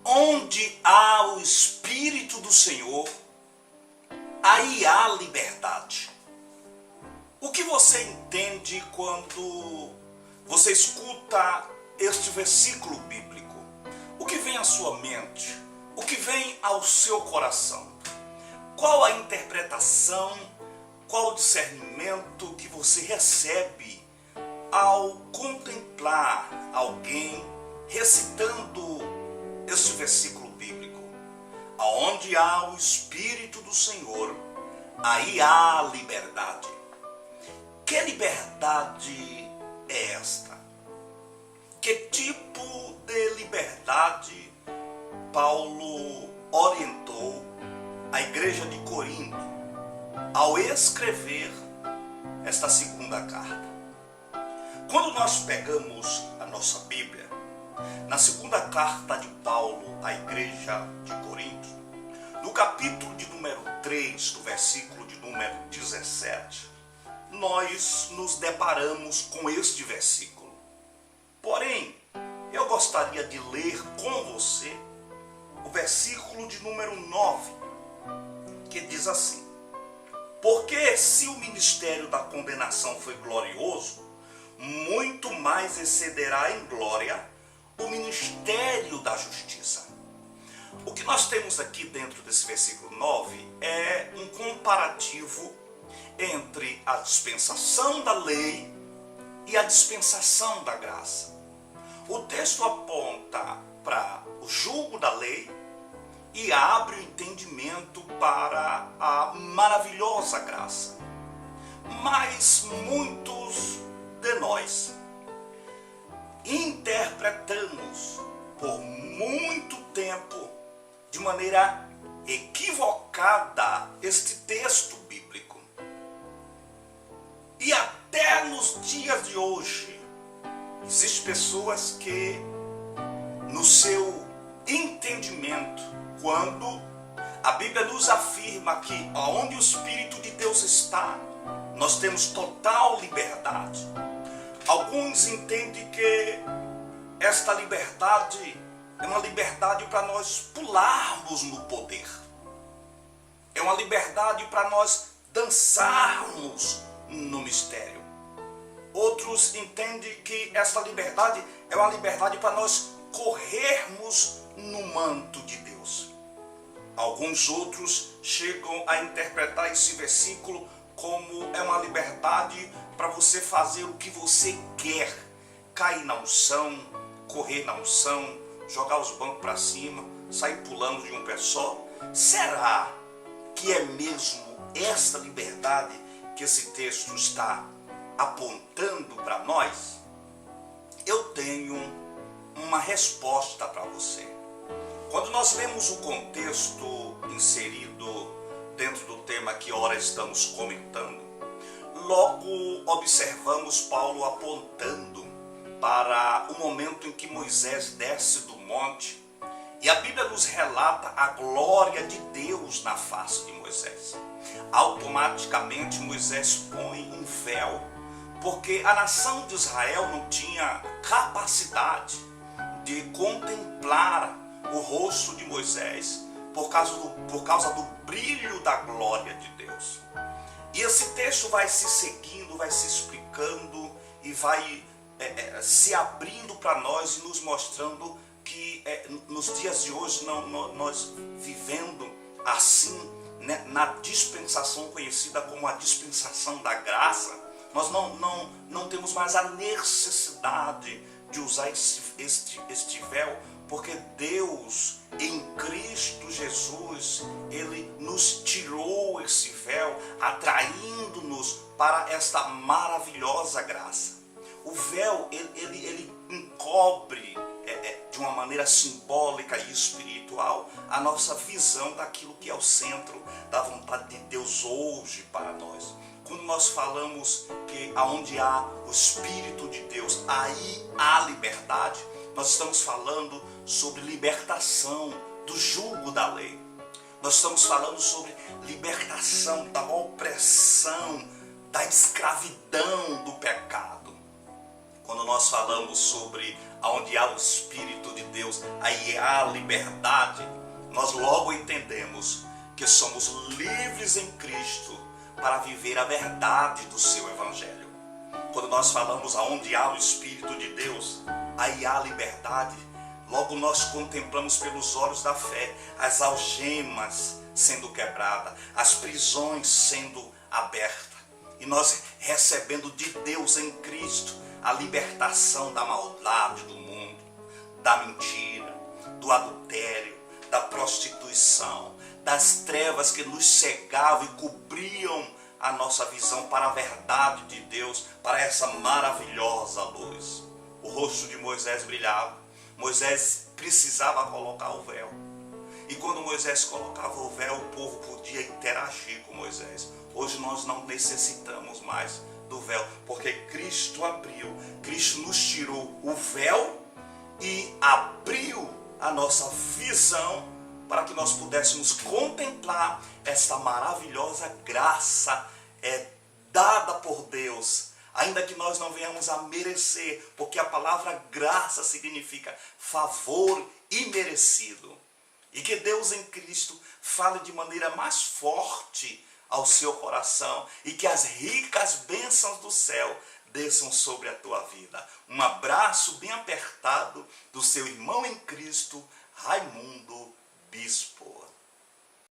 Onde há o Espírito do Senhor, aí há liberdade. O que você entende quando você escuta este versículo bíblico? O que vem à sua mente? O que vem ao seu coração? Qual a interpretação, qual o discernimento que você recebe ao contemplar alguém recitando este versículo bíblico? Aonde há o Espírito do Senhor, aí há liberdade. Que liberdade é esta? Que tipo de liberdade Paulo orientou a igreja de Corinto ao escrever esta segunda carta? Quando nós pegamos a nossa Bíblia, na segunda carta de Paulo à igreja de Corinto, no capítulo de número 3, do versículo de número 17, nós nos deparamos com este versículo. Porém, eu gostaria de ler com você o versículo de número 9, que diz assim: porque se o ministério da condenação foi glorioso, muito mais excederá em glória o ministério da justiça. O que nós temos aqui dentro desse versículo 9 é um comparativo entre a dispensação da lei e a dispensação da graça. O texto aponta para o jugo da lei e abre o entendimento para a maravilhosa graça. Mas muitos de nós interpretamos por muito tempo de maneira equivocada este texto bíblico. E até nos dias de hoje, existem pessoas que, no seu entendimento, quando a Bíblia nos afirma que onde o Espírito de Deus está, nós temos total liberdade, alguns entendem que esta liberdade é uma liberdade para nós pularmos no poder. É uma liberdade para nós dançarmos no mistério. Outros entendem que esta liberdade é uma liberdade para nós corrermos no manto de Deus. Alguns outros chegam a interpretar esse versículo como é uma liberdade para você fazer o que você quer. Cair na unção, correr na unção, jogar os bancos para cima, sair pulando de um pé só. Será que é mesmo esta liberdade que esse texto está apontando para nós? Eu tenho uma resposta para você. Quando nós lemos o contexto inserido dentro do tema que ora estamos comentando, logo observamos Paulo apontando para o momento em que Moisés desce do monte e a Bíblia nos relata a glória de Deus na face de Moisés. Automaticamente Moisés põe um véu, porque a nação de Israel não tinha capacidade de contemplar o rosto de Moisés por causa do brilho da glória de Deus. E esse texto vai se seguindo, vai se explicando e vai se abrindo para nós e nos mostrando que nos dias de hoje, nós vivendo assim, né, na dispensação conhecida como a dispensação da graça, nós não temos mais a necessidade de usar este véu, porque Deus, em Cristo Jesus, Ele nos tirou esse véu, atraindo-nos para esta maravilhosa graça. O véu, ele encobre de uma maneira simbólica e espiritual a nossa visão daquilo que é o centro da vontade de Deus hoje para nós. Quando nós falamos que aonde há o Espírito de Deus, aí há liberdade, nós estamos falando sobre libertação do jugo da lei. Nós estamos falando sobre libertação da opressão, da escravidão do pecado. Quando nós falamos sobre onde há o Espírito de Deus, aí há liberdade. Nós logo entendemos que somos livres em Cristo para viver a verdade do seu Evangelho. Quando nós falamos aonde há o Espírito de Deus, aí há liberdade. Logo nós contemplamos pelos olhos da fé as algemas sendo quebradas, as prisões sendo abertas. E nós recebendo de Deus em Cristo a libertação da maldade do mundo, da mentira, do adultério, da prostituição, das trevas que nos cegavam e cobriam a nossa visão para a verdade de Deus, para essa maravilhosa luz. O rosto de Moisés brilhava. Moisés precisava colocar o véu. E quando Moisés colocava o véu, o povo podia interagir com Moisés. Hoje nós não necessitamos mais do véu, porque Cristo abriu, Cristo nos tirou o véu e abriu a nossa visão para que nós pudéssemos contemplar esta maravilhosa graça dada por Deus, ainda que nós não venhamos a merecer, porque a palavra graça significa favor imerecido. E que Deus em Cristo fale de maneira mais forte ao seu coração e que as ricas bênçãos do céu desçam sobre a tua vida. Um abraço bem apertado do seu irmão em Cristo, Raimundo Bispo.